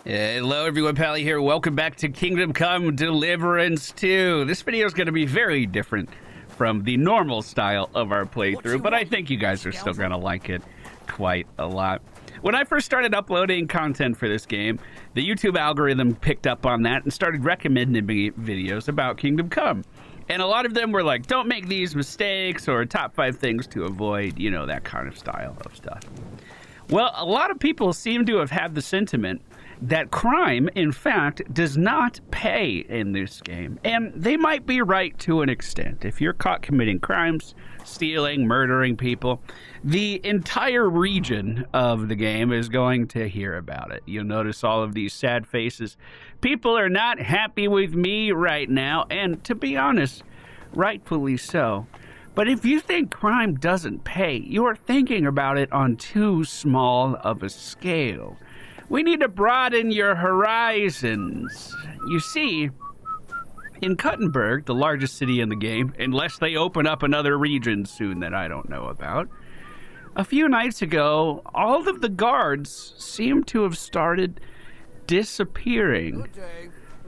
Hello everyone, Pally here. Welcome back to Kingdom Come Deliverance 2. This video is going to be very different from the normal style of our playthrough, but I think you guys are still going to like it quite a lot. When I first started uploading content for this game, the YouTube algorithm picked up on that and started recommending me videos about Kingdom Come. And a lot of them were like, don't make these mistakes, or top 5 things to avoid, you know, that kind of style of stuff. Well, a lot of people seem to have had the sentiment that crime, in fact, does not pay in this game. And they might be right to an extent. If you're caught committing crimes, stealing, murdering people, the entire region of the game is going to hear about it. You'll notice all of these sad faces. People are not happy with me right now, and to be honest, rightfully so. But if you think crime doesn't pay, you're thinking about it on too small of a scale. We need to broaden your horizons. You see, in Kuttenberg, the largest city in the game, unless they open up another region soon that I don't know about, a few nights ago, all of the guards seem to have started disappearing.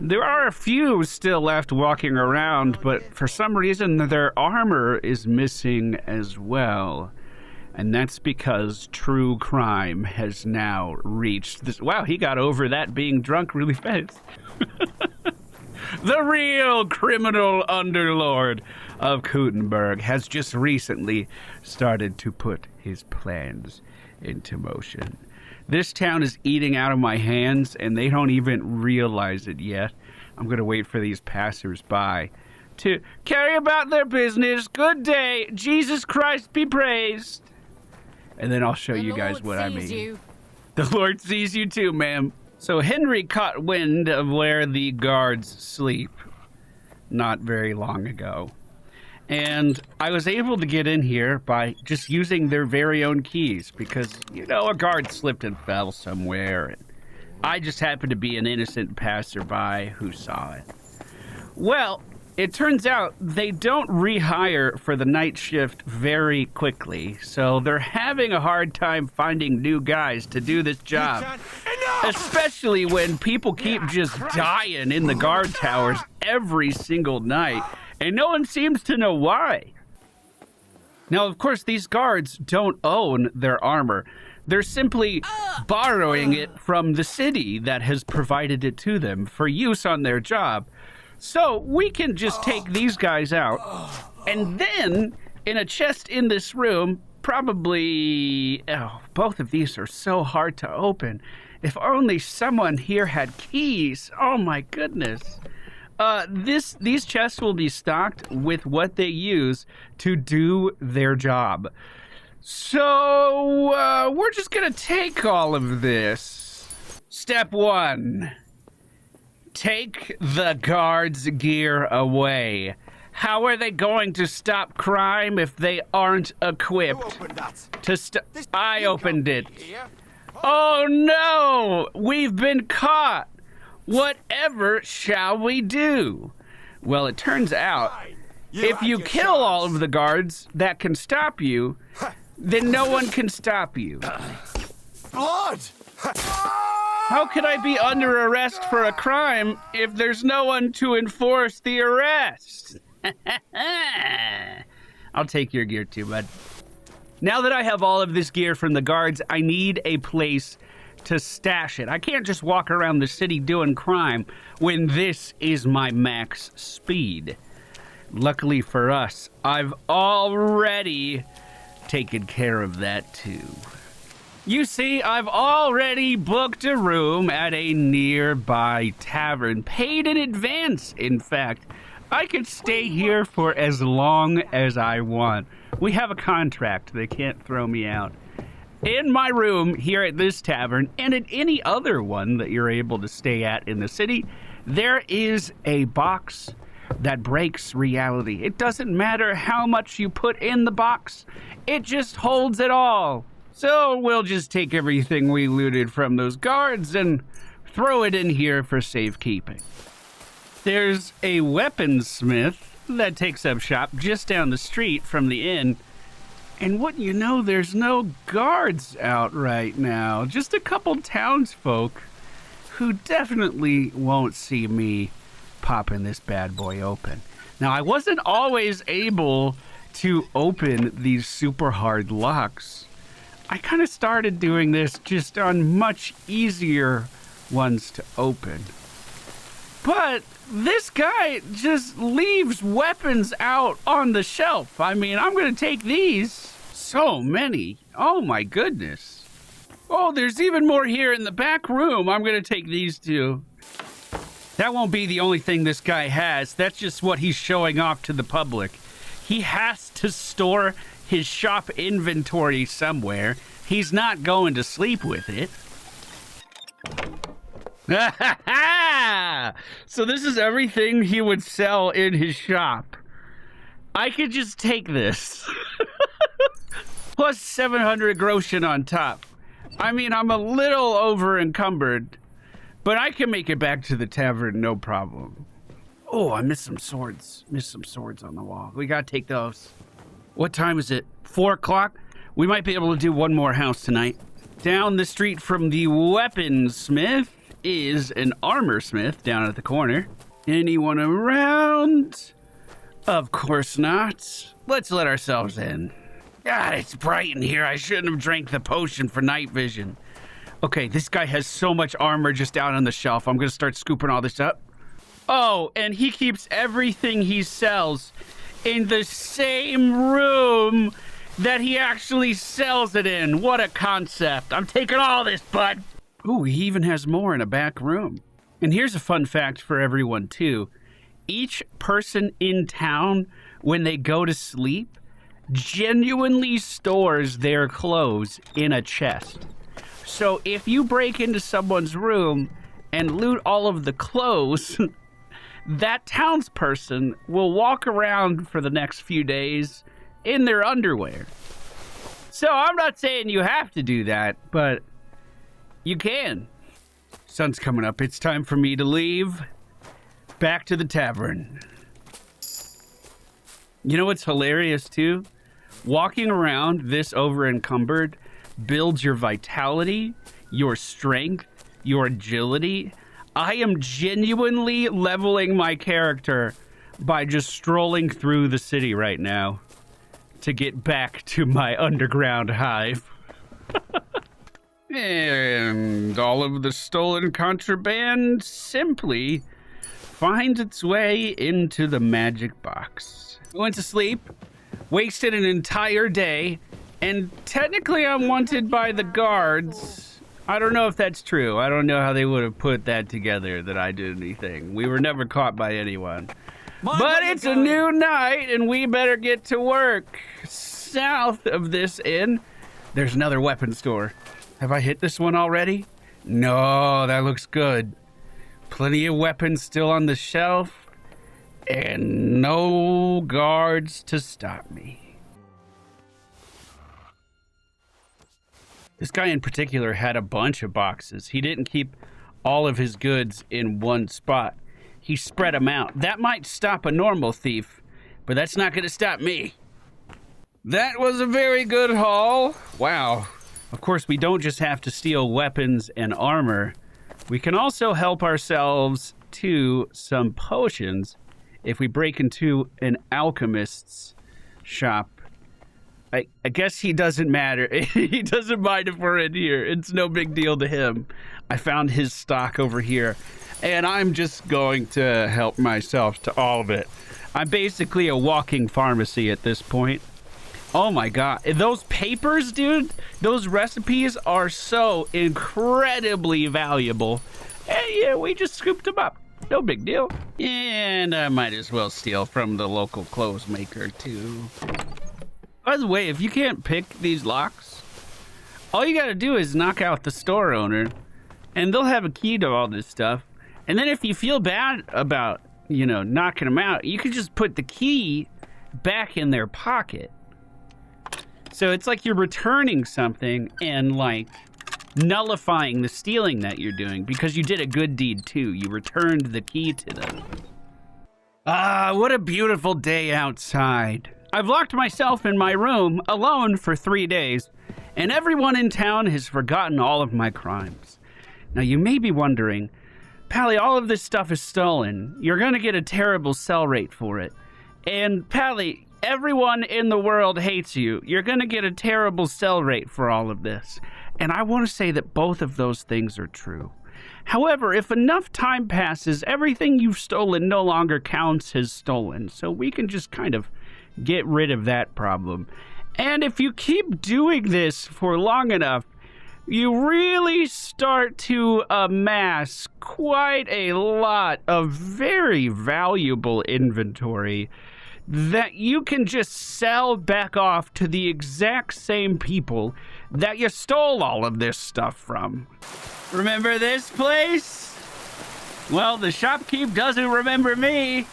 There are a few still left walking around, but for some reason their armor is missing as well. And that's because true crime has now reached this. Wow, he got over that being drunk really fast. The real criminal underlord of Kuttenberg has just recently started to put his plans into motion. This town is eating out of my hands, and they don't even realize it yet. I'm going to wait for these passers-by to carry about their business. Good day. Jesus Christ be praised. And then I'll show you guys what I mean. The Lord sees you too, ma'am. So Henry caught wind of where the guards sleep not very long ago. And I was able to get in here by just using their very own keys because, you know, a guard slipped and fell somewhere. And I just happened to be an innocent passerby who saw it. Well, it turns out they don't rehire for the night shift very quickly, so they're having a hard time finding new guys to do this job. Especially when people keep just dying in the guard towers every single night, and no one seems to know why. Now, of course, these guards don't own their armor. They're simply borrowing it from the city that has provided it to them for use on their job. So we can just take these guys out, and then in a chest in this room, probably, both of these are so hard to open. If only someone here had keys. Oh my goodness. These chests will be stocked with what they use to do their job. So we're just gonna take all of this. Step 1. Take the guards' gear away. How are they going to stop crime if they aren't equipped? I opened it. Oh no! We've been caught! Whatever shall we do? Well, it turns out, if you kill all of the guards that can stop you, then no one can stop you. Blood! How could I be under arrest for a crime if there's no one to enforce the arrest? I'll take your gear too, bud. Now that I have all of this gear from the guards, I need a place to stash it. I can't just walk around the city doing crime when this is my max speed. Luckily for us, I've already taken care of that too. You see, I've already booked a room at a nearby tavern, paid in advance, in fact. I could stay here for as long as I want. We have a contract, they can't throw me out. In my room here at this tavern, and at any other one that you're able to stay at in the city, there is a box that breaks reality. It doesn't matter how much you put in the box, it just holds it all. So we'll just take everything we looted from those guards and throw it in here for safekeeping. There's a weaponsmith that takes up shop just down the street from the inn. And wouldn't you know, there's no guards out right now. Just a couple townsfolk who definitely won't see me popping this bad boy open. Now, I wasn't always able to open these super hard locks. I kind of started doing this just on much easier ones to open. But this guy just leaves weapons out on the shelf. I mean, I'm going to take these. So many. Oh my goodness. Oh, there's even more here in the back room. I'm going to take these too. That won't be the only thing this guy has. That's just what he's showing off to the public. He has to store his shop inventory somewhere. He's not going to sleep with it. So this is everything he would sell in his shop. I could just take this. Plus 700 groschen on top. I mean, I'm a little over encumbered, but I can make it back to the tavern, no problem. Oh, I missed some swords. Missed some swords on the wall. We gotta take those. What time is it? 4 o'clock? We might be able to do one more house tonight. Down the street from the weaponsmith is an armor smith down at the corner. Anyone around? Of course not. Let's let ourselves in. God, it's bright in here. I shouldn't have drank the potion for night vision. Okay, this guy has so much armor just out on the shelf. I'm gonna start scooping all this up. Oh, and he keeps everything he sells in the same room that he actually sells it in. What a concept. I'm taking all this, bud. Ooh, he even has more in a back room. And here's a fun fact for everyone, too. Each person in town, when they go to sleep, genuinely stores their clothes in a chest. So if you break into someone's room and loot all of the clothes, that townsperson will walk around for the next few days in their underwear. So I'm not saying you have to do that, but you can. Sun's coming up. It's time for me to leave. Back to the tavern. You know what's hilarious too? Walking around this over encumbered builds your vitality, your strength, your agility. I am genuinely leveling my character by just strolling through the city right now to get back to my underground hive. And all of the stolen contraband simply finds its way into the magic box. I went to sleep, wasted an entire day, and technically I'm wanted by the guards. I don't know if that's true. I don't know how they would have put that together that I did anything. We were never caught by anyone. But it's a new night, and we better get to work. South of this inn, there's another weapon store. Have I hit this one already? No, that looks good. Plenty of weapons still on the shelf, and no guards to stop me. This guy in particular had a bunch of boxes. He didn't keep all of his goods in one spot. He spread them out. That might stop a normal thief, but that's not going to stop me. That was a very good haul. Wow. Of course, we don't just have to steal weapons and armor. We can also help ourselves to some potions if we break into an alchemist's shop. I guess he doesn't matter. He doesn't mind if we're in here. It's no big deal to him. I found his stock over here, and I'm just going to help myself to all of it. I'm basically a walking pharmacy at this point. Oh my god. Those papers, dude, those recipes are so incredibly valuable. And yeah, we just scooped them up. No big deal. And I might as well steal from the local clothes maker, too. By the way, if you can't pick these locks, all you gotta do is knock out the store owner, and they'll have a key to all this stuff. And then if you feel bad about, knocking them out, you can just put the key back in their pocket. So it's like you're returning something and, nullifying the stealing that you're doing, because you did a good deed, too. You returned the key to them. Ah, what a beautiful day outside. I've locked myself in my room alone for 3 days, and everyone in town has forgotten all of my crimes. Now, you may be wondering, Pally, all of this stuff is stolen. You're going to get a terrible sell rate for it. And, Pally, everyone in the world hates you. You're going to get a terrible sell rate for all of this. And I want to say that both of those things are true. However, if enough time passes, everything you've stolen no longer counts as stolen. So we can just kind of get rid of that problem. And if you keep doing this for long enough, you really start to amass quite a lot of very valuable inventory that you can just sell back off to the exact same people that you stole all of this stuff from. Remember this place? Well, the shopkeep doesn't remember me.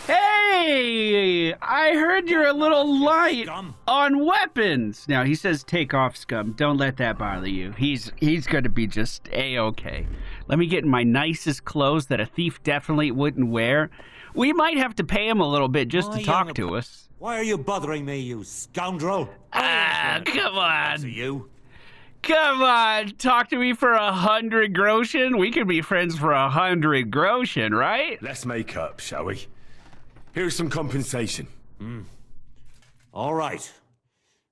Hey, I heard you're a little light on weapons. Now, he says take off, scum. Don't let that bother you. He's going to be just A-okay. Let me get in my nicest clothes that a thief definitely wouldn't wear. We might have to pay him a little bit just to talk to us. Why are you bothering me, you scoundrel? Come on. You? Come on, talk to me for 100 groschen. We could be friends for 100 groschen, right? Let's make up, shall we? Here's some compensation. All right.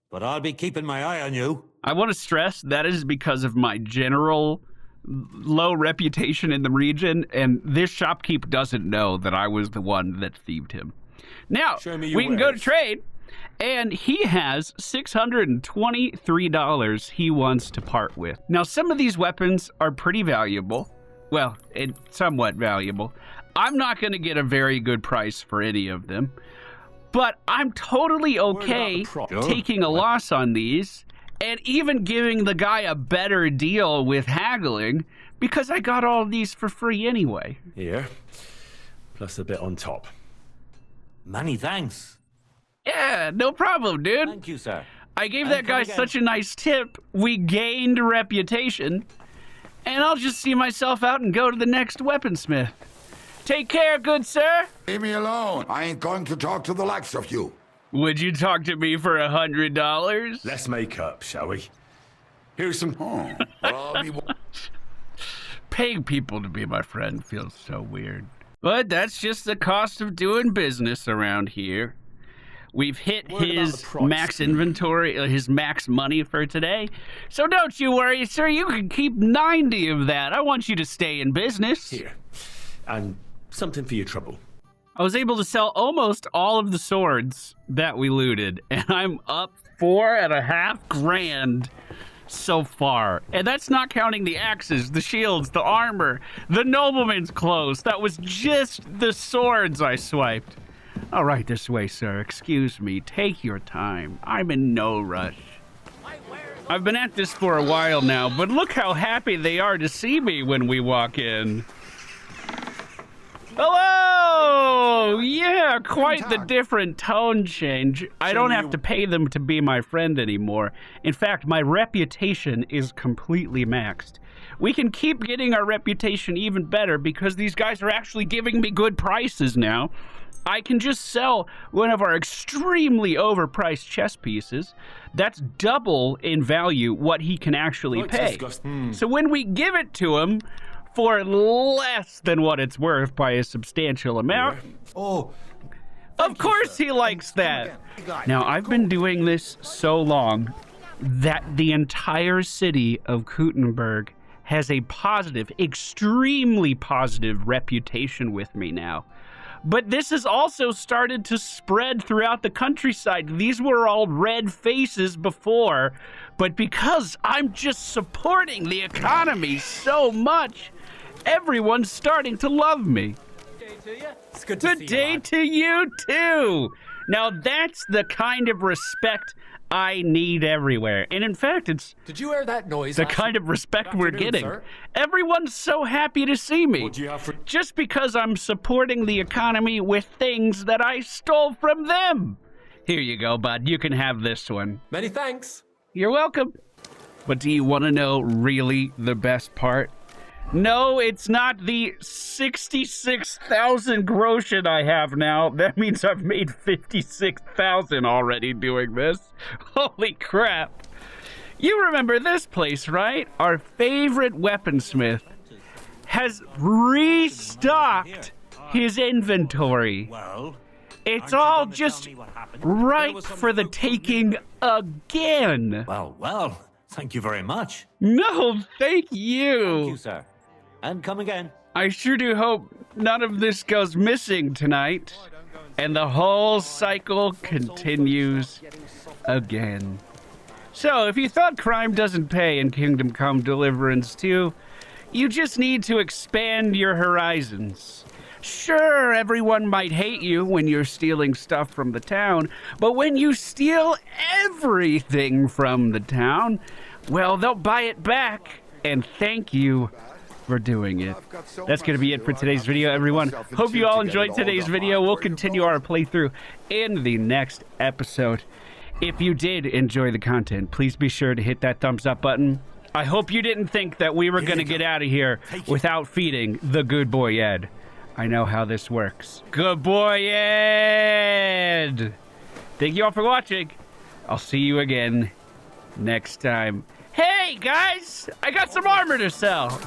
But I'll be keeping my eye on you. I want to stress that is because of my general low reputation in the region, and this shopkeep doesn't know that I was the one that thieved him. Now, we can go to trade, and he has $623 he wants to part with. Now, some of these weapons are pretty valuable. Well, somewhat valuable. I'm not going to get a very good price for any of them, but I'm totally okay taking a loss on these and even giving the guy a better deal with haggling because I got all of these for free anyway. Here, plus a bit on top. Many thanks. Yeah, no problem, dude. Thank you, sir. I gave that guy such a nice tip. We gained reputation, and I'll just see myself out and go to the next weaponsmith. Take care, good sir. Leave me alone. I ain't going to talk to the likes of you. Would you talk to me for $100? Let's make up, shall we? Here's some... Paying people to be my friend feels so weird. But that's just the cost of doing business around here. We've hit his max inventory, his max money for today. So don't you worry, sir. You can keep 90 of that. I want you to stay in business. Here. And something for your trouble. I was able to sell almost all of the swords that we looted, and I'm up $4.5 grand so far. And that's not counting the axes, the shields, the armor, the nobleman's clothes. That was just the swords I swiped. All right, this way, sir. Excuse me. Take your time. I'm in no rush. I've been at this for a while now, but look how happy they are to see me when we walk in. Hello! Yeah, quite the different tone change. I don't have to pay them to be my friend anymore. In fact, my reputation is completely maxed. We can keep getting our reputation even better because these guys are actually giving me good prices now. I can just sell one of our extremely overpriced chess pieces. That's double in value what he can actually pay. So when we give it to him for less than what it's worth by a substantial amount, of course he likes that. Now, I've been doing this so long that the entire city of Kuttenberg has a positive, extremely positive reputation with me now. But this has also started to spread throughout the countryside. These were all red faces before, but because I'm just supporting the economy so much, everyone's starting to love me. Good day to you too. Now that's the kind of respect I need everywhere. And in fact, it's Did you hear that noise? the kind of respect we're getting. Sir? Everyone's so happy to see me. What do you have for... Just because I'm supporting the economy with things that I stole from them. Here you go, bud. You can have this one. Many thanks. You're welcome. But do you want to know really the best part? No, it's not the 66,000 groschen I have now. That means I've made 56,000 already doing this. Holy crap. You remember this place, right? Our favorite weaponsmith. has restocked his inventory. Well, It's aren't you all going to just tell me what happened? ripe There was some for the folk from taking again. Well, thank you very much. No, thank Thank you, you. sir. And come again. I sure do hope none of this goes missing tonight, and the whole cycle continues again. So, if you thought crime doesn't pay in Kingdom Come Deliverance II, you just need to expand your horizons. Sure, everyone might hate you when you're stealing stuff from the town, but when you steal everything from the town, well, they'll buy it back and thank you for doing it. That's going to be it for today's video, everyone. Hope you all enjoyed today's video. We'll continue our playthrough in the next episode. If you did enjoy the content, please be sure to hit that thumbs up button. I hope you didn't think that we were going to get out of here without feeding the good boy Ed. I know how this works. Good boy Ed! Thank you all for watching. I'll see you again next time. Hey guys, I got some armor to sell.